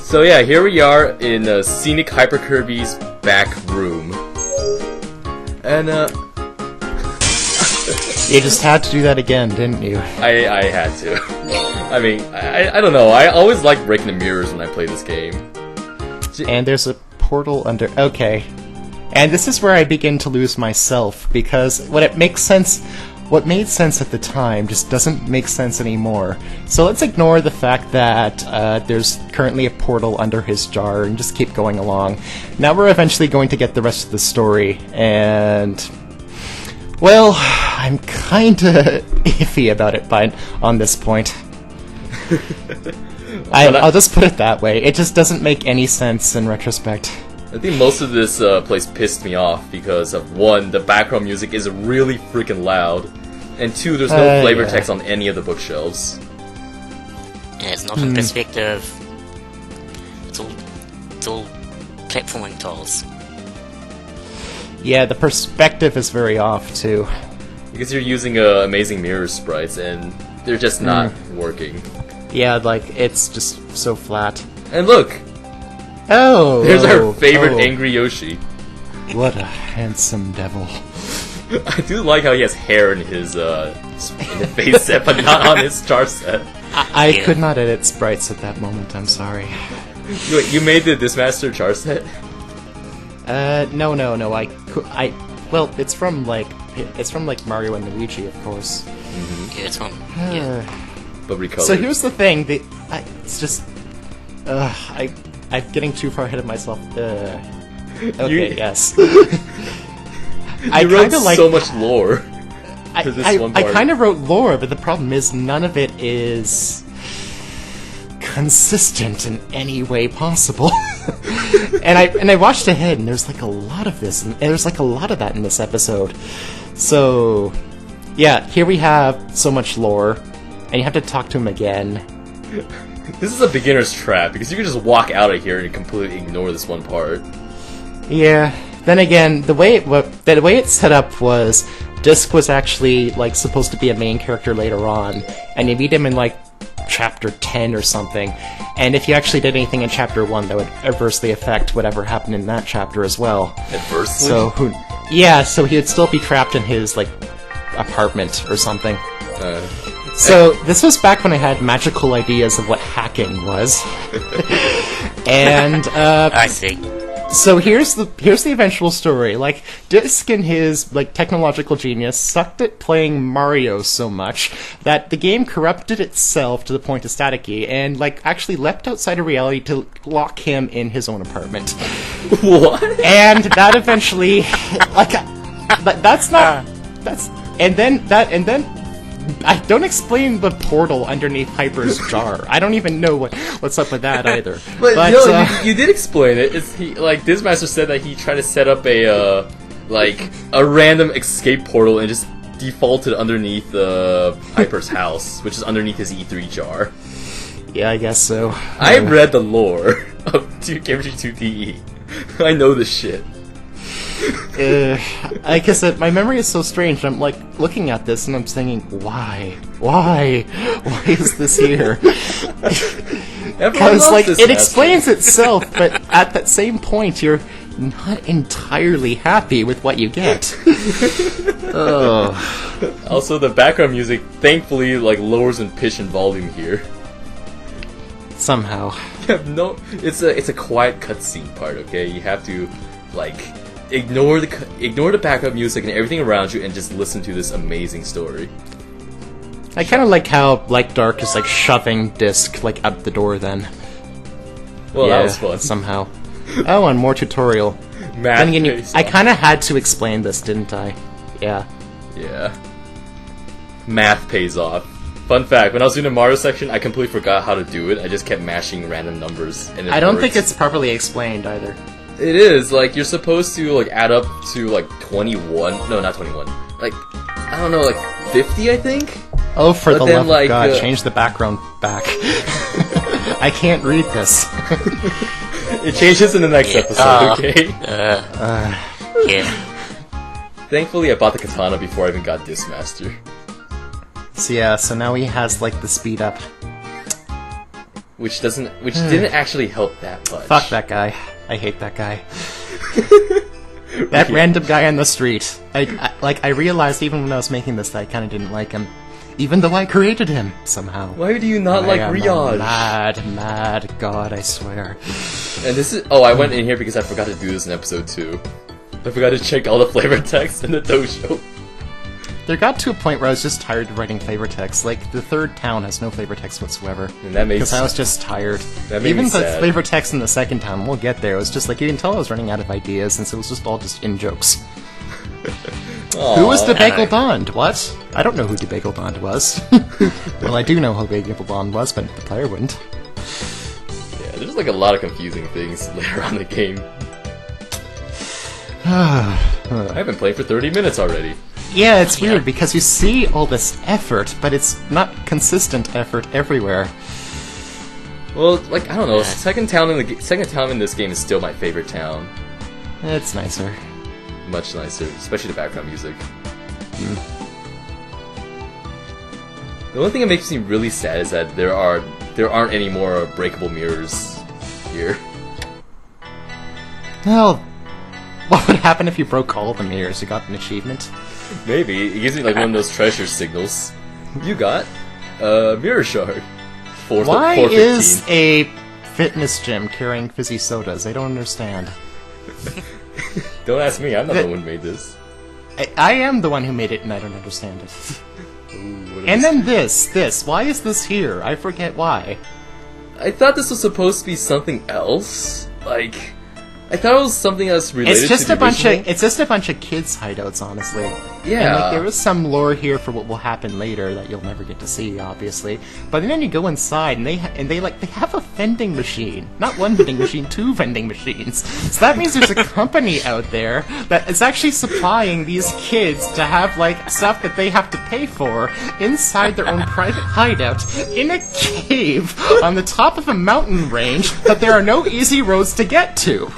So yeah, here we are in Scenic Hyper Kirby's back room. And You just had to do that again, didn't you? I had to. I mean, I don't know, I always like breaking the mirrors when I play this game. And there's a portal under... Okay. And this is where I begin to lose myself, because what made sense at the time just doesn't make sense anymore. So let's ignore the fact that there's currently a portal under his jar and just keep going along. Now we're eventually going to get the rest of the story, and... Well, I'm kinda iffy about it on this point. I'll just put it that way. It just doesn't make any sense in retrospect. I think most of this place pissed me off because of, one, the background music is really freaking loud, and two, there's no flavor text on any of the bookshelves. Yeah, it's not a perspective. It's all platforming tiles. Yeah, the perspective is very off, too. Because you're using amazing mirror sprites, and they're just not working. Yeah, like, it's just so flat. And look! Oh! There's our favorite angry Yoshi. What a handsome devil. I do like how he has hair in his face set, but not on his star set. I could not edit sprites at that moment, I'm sorry. Wait, you made the Dismaster char set? No, well, it's from Mario and Luigi, of course. Yeah, it's fun. But recolored. So here's the thing, it's just... I'm getting too far ahead of myself. Okay, yes. I wrote so much lore for this one part. I kind of wrote lore, but the problem is none of it is consistent in any way possible. and I watched ahead, and there's like a lot of this, and there's like a lot of that in this episode. So, yeah, here we have so much lore, and you have to talk to him again. This is a beginner's trap, because you can just walk out of here and completely ignore this one part. Yeah. Then again, the way it's set up was Disc was actually like supposed to be a main character later on, and you meet him in like chapter 10 or something. And if you actually did anything in chapter 1, that would adversely affect whatever happened in that chapter as well. Adversely? So he would still be trapped in his like apartment or something. So this was back when I had magical ideas of what hacking was. And I see. So here's the eventual story. Like, Disc and his like technological genius sucked at playing Mario so much that the game corrupted itself to the point of staticky and like actually leapt outside of reality to lock him in his own apartment. What? And that eventually like and then I don't explain the portal underneath Hyper's jar. I don't even know what's up with that either. But no, you did explain it. Dismaster said that he tried to set up a random escape portal and just defaulted underneath Hyper's house, which is underneath his E3 jar. Yeah, I guess so. I read the lore of KWRPG 2DE. I know this shit. Like I said, my memory is so strange. I'm like looking at this and I'm thinking, why is this here? Because like it explains itself, but at that same point, you're not entirely happy with what you get. Also, the background music thankfully like lowers in pitch and volume here. Somehow. It's a quiet cutscene part. Okay, you have to like. Ignore the background music and everything around you and just listen to this amazing story. I kind of like how Like Dark is like shoving Disc like out the door then. Well, yeah, that was fun. Somehow. Oh, and more tutorial. Math again, I kind of had to explain this, didn't I? Yeah. Yeah. Math pays off. Fun fact, when I was doing the Mario section, I completely forgot how to do it. I just kept mashing random numbers. And I don't think it's properly explained either. It is, like, you're supposed to, like, add up to, like, 21. No, not 21. Like, I don't know, like, 50, I think? Oh, for the love of God, change the background back. I can't read this. It changes in the next episode, okay? Yeah. Thankfully, I bought the katana before I even got Dismaster. So yeah, so now he has, like, the speed up. which didn't actually help that much. Fuck that guy. I hate that guy. That random guy on the street. I realized even when I was making this that I kind of didn't like him. Even though I created him, somehow. Why do you not like Riyadh? Mad god, I swear. And this is... Oh, I went in here because I forgot to do this in episode 2. I forgot to check all the flavor text in the dojo. There got to a point where I was just tired of writing flavor text. Like, the third town has no flavor text whatsoever. And that makes... Because I was just tired. That made Even me the sad. flavor text in the second town, we'll get there, it was just like, you can tell I was running out of ideas, since it was just all just in-jokes. Who was the Bagel Bond? What? I don't know who the Bagel Bond was. Well, I do know who Bagel Bond was, but the player wouldn't. Yeah, there's like a lot of confusing things later on in the game. I've been playing for 30 minutes already. Yeah, it's weird, because you see all this effort, but it's not consistent effort everywhere. Well, like, I don't know, second town in this game is still my favorite town. It's nicer. Much nicer, especially the background music. The only thing that makes me really sad is that there aren't any more breakable mirrors here. Well, what would happen if you broke all the mirrors? You got an achievement? Maybe. It gives me like one of those treasure signals. You got a mirror shard. Why is a fitness gym carrying fizzy sodas? I don't understand. Don't ask me, I'm not the one who made this. I am the one who made it, and I don't understand it. Ooh, and then this. Why is this here? I forget why. I thought this was supposed to be something else. Like, I thought it was something else related it's just to the original. It's just a bunch of kids' hideouts, honestly. Yeah. And, like, there is some lore here for what will happen later that you'll never get to see, obviously. But then you go inside, and they have a vending machine. Not one vending machine, 2 vending machines. So that means there's a company out there that is actually supplying these kids to have, like, stuff that they have to pay for inside their own private hideout in a cave on the top of a mountain range that there are no easy roads to get to.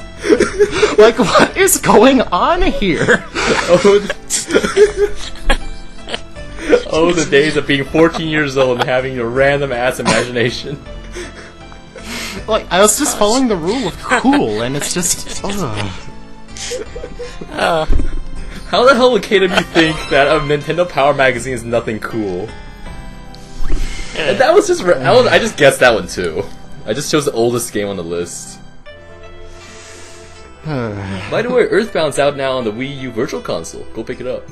Like, what is going on here? Oh, the days of being 14 years old and having a random ass imagination. Like, I was just following the rule of cool, and it's just... How the hell would KW think that a Nintendo Power magazine is nothing cool? And that was just... I just guessed that one too. I just chose the oldest game on the list. By the way, Earthbound's out now on the Wii U Virtual Console. Go pick it up.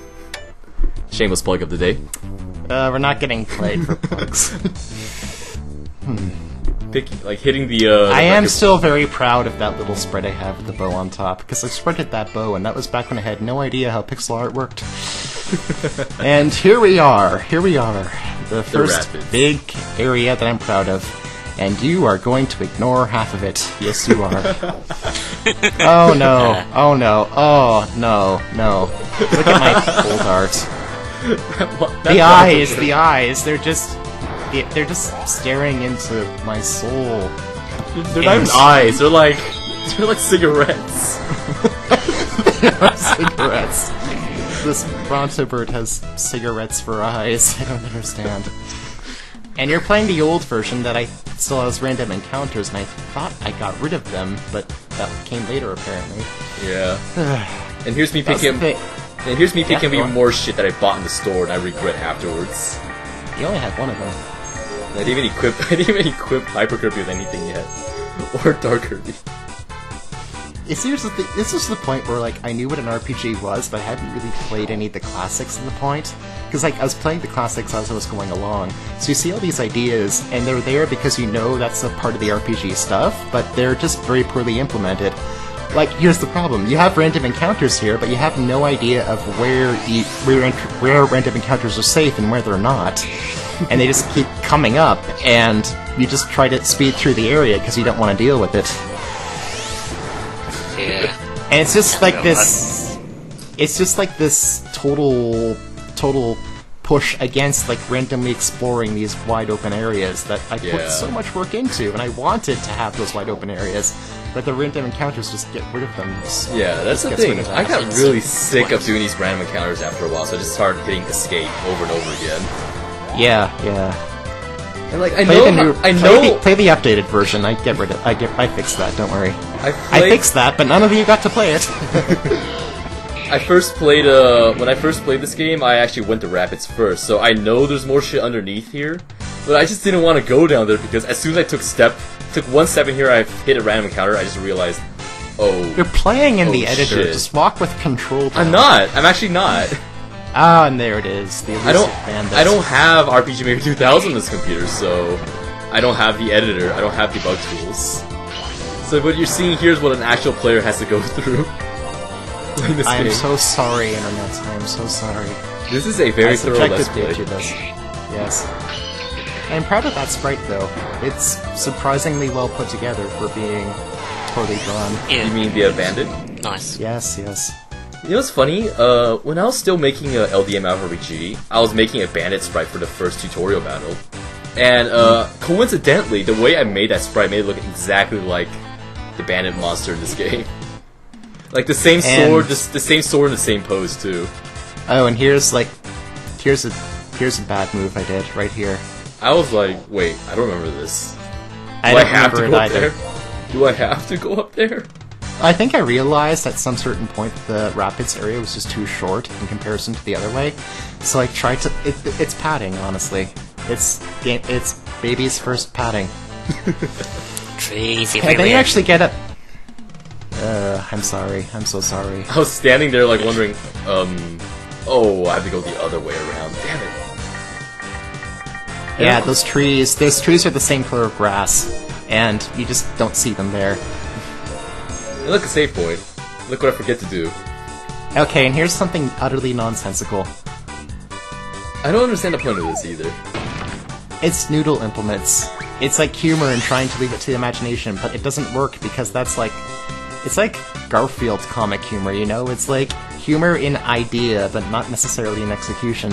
Shameless plug of the day. We're not getting played for plugs. Hitting the I am still very proud of that little spread I have with the bow on top, because I spreaded that bow, and that was back when I had no idea how pixel art worked. And here we are, the first big area that I'm proud of. And you are going to ignore half of it. Yes, you are. Oh no, oh no, oh no. Look at my old art. The eyes, they're just staring into my soul. They're not even eyes, they're like cigarettes. They are cigarettes. This Bronto bird has cigarettes for eyes. I don't understand. And you're playing the old version that I still has random encounters, and I thought I got rid of them, but that came later apparently. Yeah. And here's me picking up more shit that I bought in the store and I regret afterwards. You only had one of them. I didn't even equip Hyper Kirby with anything yet. Or Dark Kirby. This is the point where, like, I knew what an RPG was, but I hadn't really played any of the classics at the point. Because, like, I was playing the classics as I was going along. So you see all these ideas, and they're there because you know that's a part of the RPG stuff, but they're just very poorly implemented. Like, here's the problem. You have random encounters here, but you have no idea of where random encounters are safe and where they're not. And they just keep coming up, and you just try to speed through the area because you don't want to deal with it. Yeah. And it's just like this... It's just like this total push against, like, randomly exploring these wide open areas that I put so much work into, and I wanted to have those wide open areas, but the random encounters just get rid of them. Yeah, that's the thing. I got really sick of doing these random encounters after a while, so I just started hitting escape over and over again. Yeah. And like I Play know, play the updated version. I fixed that. Don't worry. I fixed that, but none of you got to play it. I first played when I first played this game, I actually went to Rapids first, so I know there's more shit underneath here, but I just didn't want to go down there because as soon as I took one step in here, I hit a random encounter. I just realized, you're playing in the editor. Shit. Just walk with control down. I'm not. I'm actually not. Ah, and there it is. The I don't have RPG Maker 2000 on this computer, so I don't have the editor. I don't have debug tools. So what you're seeing here is what an actual player has to go through. I am so sorry, Internet. I am so sorry. This is a very thorough Let's Play. To this. Yes. I'm proud of that sprite, though. It's surprisingly well put together for being poorly drawn. Yeah. You mean the Abandoned? Nice. Yes, yes. You know what's funny? When I was still making a LDM RPG, I was making a bandit sprite for the first tutorial battle. And coincidentally, the way I made that sprite made it look exactly like the bandit monster in this game. Like the same sword, the same sword and the same pose too. Oh, and here's a bad move I did right here. I was like, wait, I don't remember this. I don't remember it either. Do I have to go up there? I think I realized at some certain point the Rapids area was just too short in comparison to the other way, so I tried to. It's padding, honestly. It's baby's first padding. Trees everywhere. And then you actually get a. I'm sorry. I'm so sorry. I was standing there like wondering, oh, I have to go the other way around. Damn it. Yeah, those trees are the same color of grass, and you just don't see them there. Hey, look, a save point. Look what I forget to do. Okay, and here's something utterly nonsensical. I don't understand the point of this either. It's noodle implements. It's like humor and trying to leave it to the imagination, but it doesn't work because that's like... It's like Garfield comic humor, you know? It's like humor in idea, but not necessarily in execution.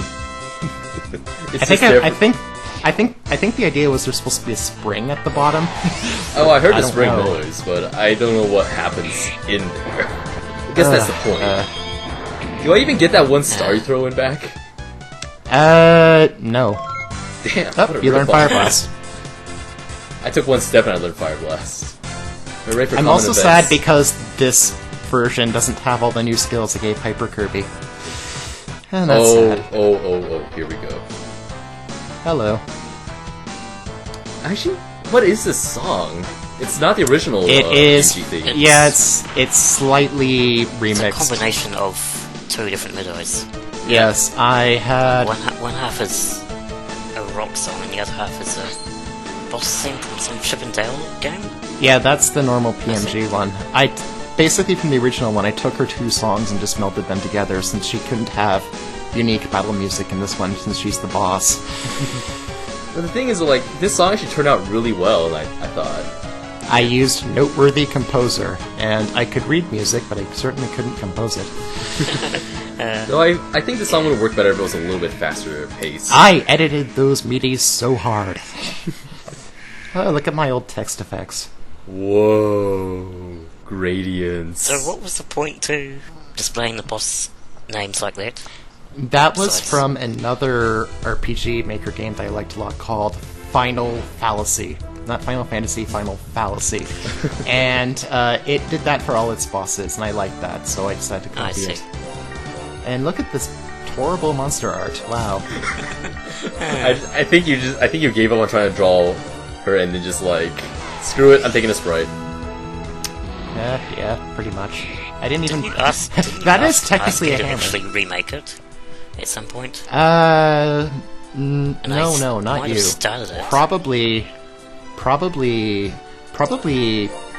I think the idea was there's supposed to be a spring at the bottom. Oh, I heard the spring noise, but I don't know what happens in there. I guess that's the point. Do I even get that one star you throw in back? No. Damn. Oh, you learned Fire Blast. I took one step and I learned Fire Blast. I'm also sad because this version doesn't have all the new skills I gave Hyper Kirby. And that's sad. Oh, here we go. Hello. Actually, what is this song? It's not the original is. thing. Yeah, it's slightly remixed. It's a combination of two different melodies. Yes, I had... One half is a rock song and the other half is a boss theme from some Chip and Dale game. Yeah, that's the normal PMG one. Basically from the original one, I took her two songs and just melded them together since she couldn't have unique battle music in this one since she's the boss. But the thing is, like, this song actually turned out really well, I thought. I used Noteworthy Composer, and I could read music, but I certainly couldn't compose it. No, I think the song would have worked better if it was a little bit faster pace. I edited those MIDIs so hard. Oh, look at my old text effects. Whoa. Gradients. So what was the point to displaying the boss names like that? That was from another RPG Maker game that I liked a lot called Final Fallacy. Not Final Fantasy, Final Fallacy. And it did that for all its bosses, and I liked that, so I decided to copy it. And look at this horrible monster art. Wow. I think you gave up on trying to draw her and then just like, screw it, I'm taking a sprite. Yeah, pretty much. I didn't even... That is technically a hammer. Actually remake it at some point? No, not you. Started it. Probably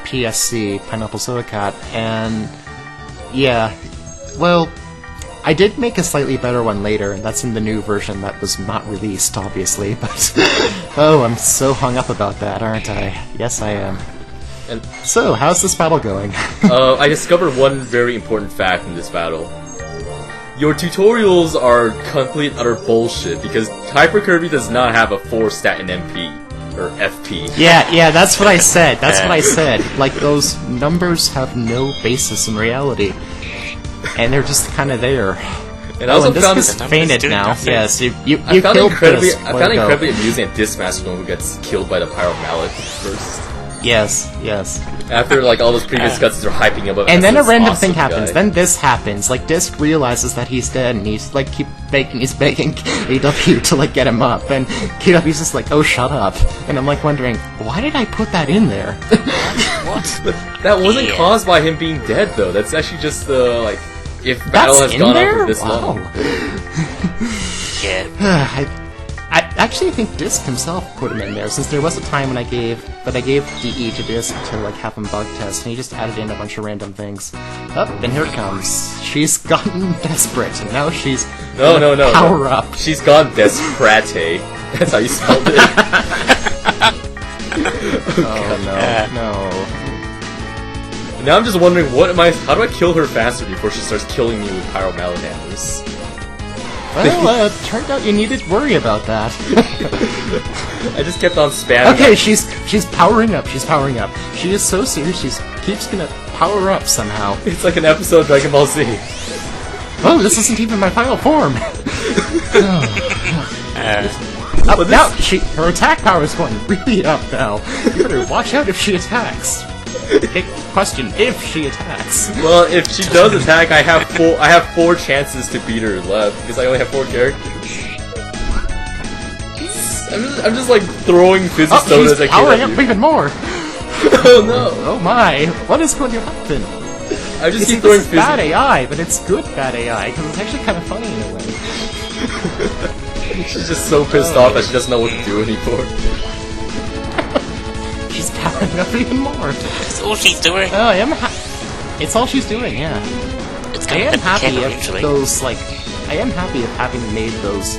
PSC, Pineapple Soda Cat, and yeah, well, I did make a slightly better one later, and that's in the new version that was not released, obviously, but oh, I'm so hung up about that, aren't I? Yes, I am. And so, how's this battle going? I discovered one very important fact in this battle. Your tutorials are complete and utter bullshit, because Hyper Kirby does not have a 4-stat in MP, or FP. Yeah, that's what I said, Like, those numbers have no basis in reality. And they're just kind of there. And I also and found Disc is fainted doing now. nothing. Yes, you I found killed incredibly, Disc. I found incredibly amusing that Discmaster who gets killed by the Pyro Mallet first. Yes. After like all those previous cutscenes are hyping him up. And as then a this random awesome thing happens. guy. Then this happens. Like, Disc realizes that he's dead, and he's like, he's begging KW to like get him up, and KW's just like, oh, shut up. And I'm like wondering, why did I put that in there? What? But that wasn't caused by him being dead, though. That's actually just like if battle has gone on for this long. Yeah. I actually think Disc himself put him in there, since there was a time when I gave DE to Disc to like have him bug test, and he just added in a bunch of random things. Up, and here it comes. She's gotten desperate, and now she's No. power up. She's gone Desperate. That's how you spelled it. No. Now I'm just wondering, how do I kill her faster before she starts killing me with Pyro Mallet hammers? Well, turned out you needed to worry about that. I just kept on spamming. Okay, she's powering up. She's powering up. She is so serious. She keeps gonna power up somehow. It's like an episode of Dragon Ball Z. Oh, this isn't even my final form. But Now her attack power is going really up now. You better watch out if she attacks. Big question: if she attacks. Well, if she does attack, I have 4 chances to beat her left because I only have 4 characters. I'm just like throwing Physistones she's at powering up KW. even more. Oh no! Oh my! What is going to happen? I just You see, keep throwing this is bad AI, but it's good bad AI because it's actually kind of funny in a way. She's just so pissed off that she doesn't know what to do anymore. She's powering up even more. That's all she's doing. Oh, it's all she's doing. Yeah. It's I kind am of happy clever, of actually. those, like, I am happy of having made those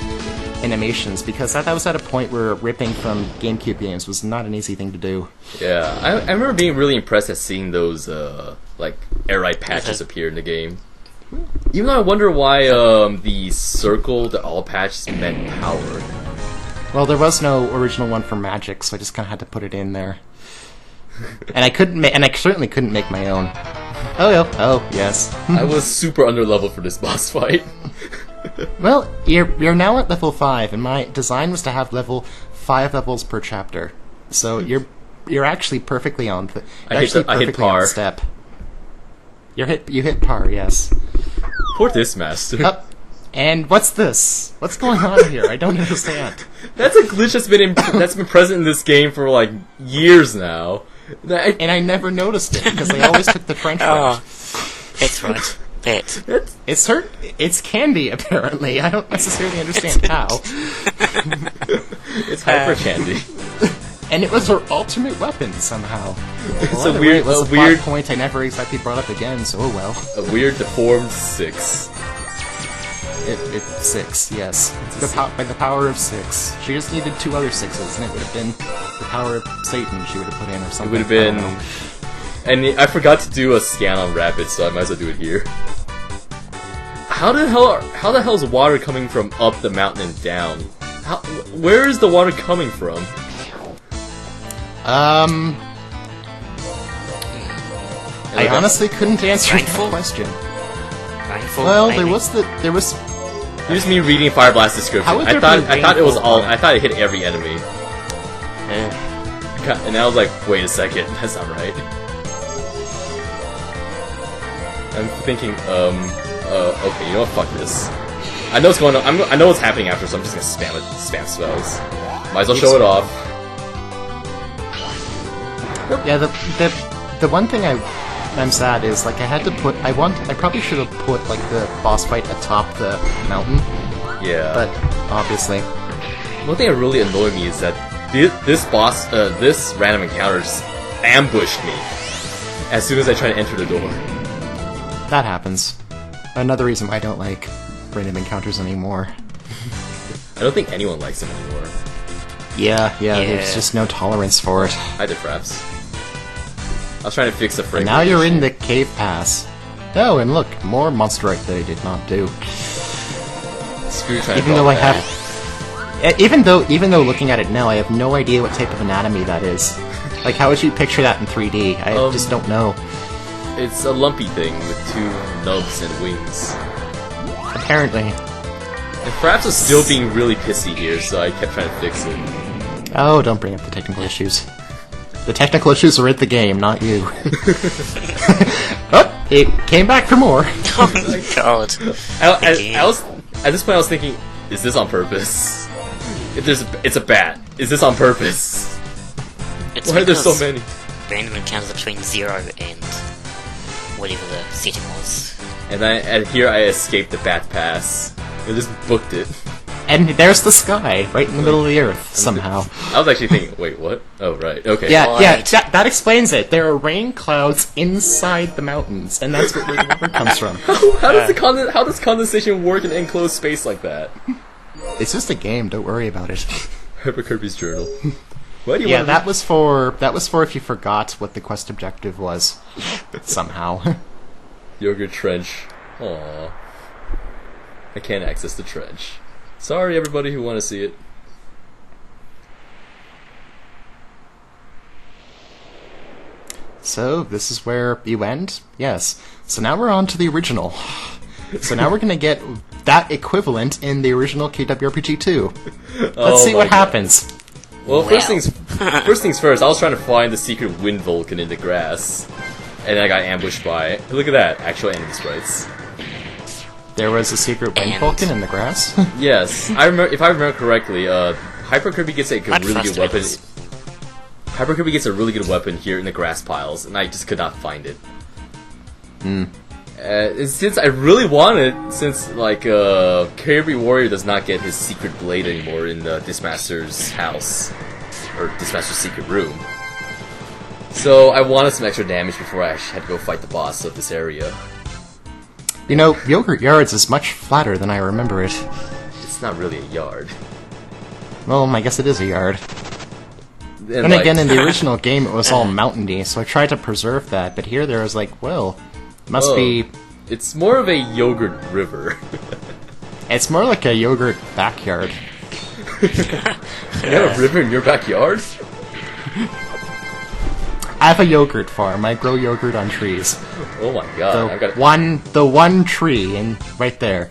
animations, because that was at a point where ripping from GameCube games was not an easy thing to do. Yeah, I remember being really impressed at seeing those, like, air ride patches appear in the game. Even though I wonder why, the circle, the all patch meant power. Well, there was no original one for Magic, so I just kind of had to put it in there. And I certainly couldn't make my own. Oh, yes. I was super underleveled for this boss fight. Well, you're now at level 5, and my design was to have 5 levels per chapter. So you're actually perfectly on. I hit par. On step. You hit par, yes. Poor Discmaster. And what's this? What's going on here? I don't understand. That's a glitch that's been present in this game for like years now. And I never noticed it because I always took the French route. It's right. Bit. It's candy, apparently. I don't necessarily understand how. It's hyper candy. And it was her ultimate weapon somehow. It's Well, a weird, it was a weird, point I never exactly brought up again. So oh well. a weird deformed 6. It's 6, yes. By the power of 6. She just needed 2 other 6s, and it would have been the power of Satan she would have put in, or something. It would have been. And I forgot to do a scan on Rapid, so I might as well do it here. How the hell is water coming from up the mountain and down? Where is the water coming from? I honestly couldn't answer that question. Well, there was. Here's me reading Fire Blast description. How would I there thought be it was rainfall all. on it? I thought it hit every enemy. And I was like, wait a second, that's not right. I'm thinking, okay, you know what? Fuck this. I know what's going on. I know what's happening after, so I'm just gonna spam spells. Might as well show it off. Yeah, the one thing I'm sad is, like, I had to put. I probably should have put, like, the boss fight atop the mountain. Yeah. But obviously, One thing that really annoyed me is that this random encounter just ambushed me as soon as I try to enter the door. that happens. Another reason why I don't like random encounters anymore. I don't think anyone likes them anymore. Yeah, there's just no tolerance for it. I did fraps. I was trying to fix the frame. And now you're in the cave pass. Oh, and look, more monsterite that I did not do. Screw you trying to Even draw though I that. have, even though looking at it now, I have no idea what type of anatomy that is. Like, how would you picture that in 3D? I just don't know. It's a lumpy thing with 2 nubs and wings. Apparently. And Fraps was still being really pissy here, so I kept trying to fix it. Oh, don't bring up the technical issues. The technical issues are at the game, not you. Oh, it came back for more. Oh my god. I was at this point. I was thinking, is this on purpose? It's a bat. Is this on purpose? Why are there so many? Random encounters between 0 and whatever the setting was. And here I escaped the bat pass. I just booked it. And there's the sky, right in the middle of the earth, somehow. I was actually thinking, wait, what? Oh, right, okay. Yeah, that explains it. There are rain clouds inside the mountains, and that's where the river comes from. How does condensation work in enclosed space like that? It's just a game, don't worry about it. Hyper Kirby's journal. Why do you Yeah, that was for if you forgot what the quest objective was. Somehow. Yogurt Trench. Aww. I can't access the trench. Sorry, everybody who want to see it. So, this is where you end? Yes. So now we're on to the original. So now we're gonna get that equivalent in the original KWRPG 2. Let's see what happens. Well, first things first, I was trying to find the secret wind vulcan in the grass. And I got ambushed by it. Look at that, actual enemy sprites. There was a secret wind vulcan in the grass? Yes. If I remember correctly, Hyper Kirby gets a really good weapon. Hyper Kirby gets a really good weapon here in the grass piles, and I just could not find it. Since I really want it, since like Kirby Warrior does not get his secret blade anymore in the Dismaster's house, or Dismaster's secret room. So I wanted some extra damage before I had to go fight the boss of this area. You know, Yogurt Yards is much flatter than I remember it. It's not really a yard. Well, I guess it is a yard. And again, in the original game, it was all mountainy, so I tried to preserve that, but here there was like, well, must be... It's more of a yogurt river. It's more like a yogurt backyard. You have a river in your backyard? I have a yogurt farm. I grow yogurt on trees. Oh my god! The one tree right there.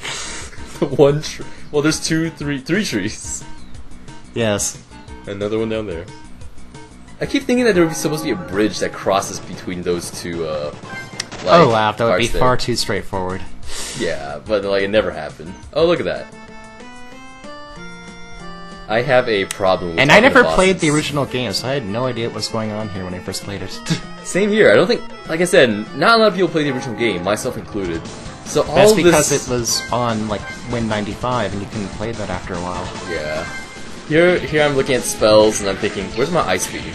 The one tree. Well, there's three trees. Yes. Another one down there. I keep thinking that there would be supposed to be a bridge that crosses between those two. Oh wow, that would be far too straightforward. Yeah, but like it never happened. Oh, look at that. I have a problem with And I never played the original game, so I had no idea what was going on here when I first played it. Same here. I don't think, like I said, not a lot of people play the original game, myself included. So all That's because it was on like Win 95, and you couldn't play that after a while. Yeah. Here I'm looking at spells, and I'm thinking, where's my ice speed?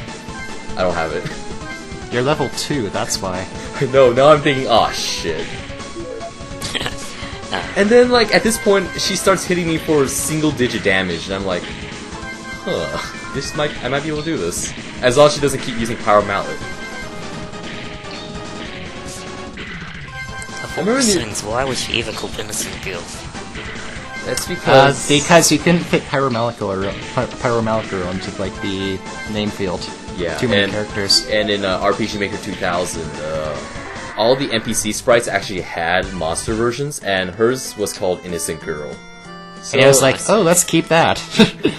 I don't have it. You're level 2, that's why. No, now I'm thinking, oh shit. And then, like, at this point, she starts hitting me for single-digit damage, and I'm like, huh, I might be able to do this. As long as she doesn't keep using Power Mallet. Of all things, why was she ever called Innocent Girl? That's because... because you couldn't fit Pyromalachor onto, like, the name field. Yeah, Too many characters. And in RPG Maker 2000, all the NPC sprites actually had monster versions, and hers was called Innocent Girl. So and I was like, oh, let's keep that.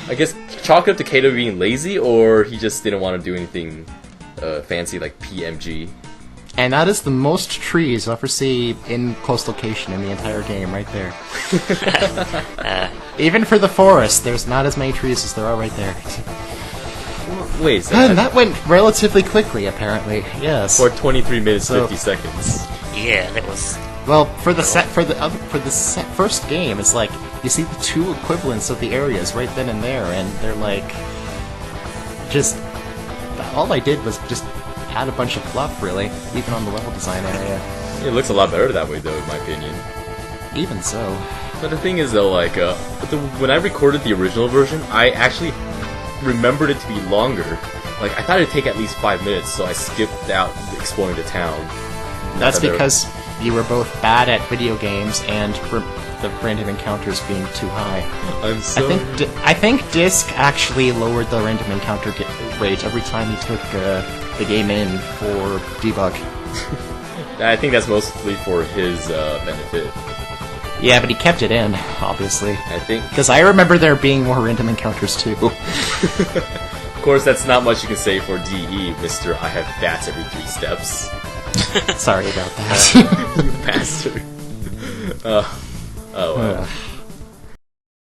I guess chalk it up to Kato being lazy, or he just didn't want to do anything fancy like PMG. And that is the most trees you'll ever see in close location in the entire game, right there. Even for the forest, there's not as many trees as there are right there. Wait a second. That went relatively quickly, apparently. Yes. For 23 minutes 50 seconds. Yeah, that was. Well, for the first game, it's like you see the two equivalents of the areas right then and there, and they're like, just all I did was just add a bunch of fluff, really, even on the level design area. It looks a lot better that way, though, in my opinion. Even so. But the thing is, though, like, when I recorded the original version, I actually remembered it to be longer. Like, I thought it'd take at least 5 minutes, so I skipped out exploring the town. That's because you were both bad at video games and the random encounters being too high. I'm sorry. I think Disc actually lowered the random encounter rate every time he took the game in for debug. I think that's mostly for his benefit. Yeah, but he kept it in, obviously. I think. Because I remember there being more random encounters too. Of course, that's not much you can say for DE, Mr. I have bats every 3 steps. Sorry about that. You bastard. Oh well.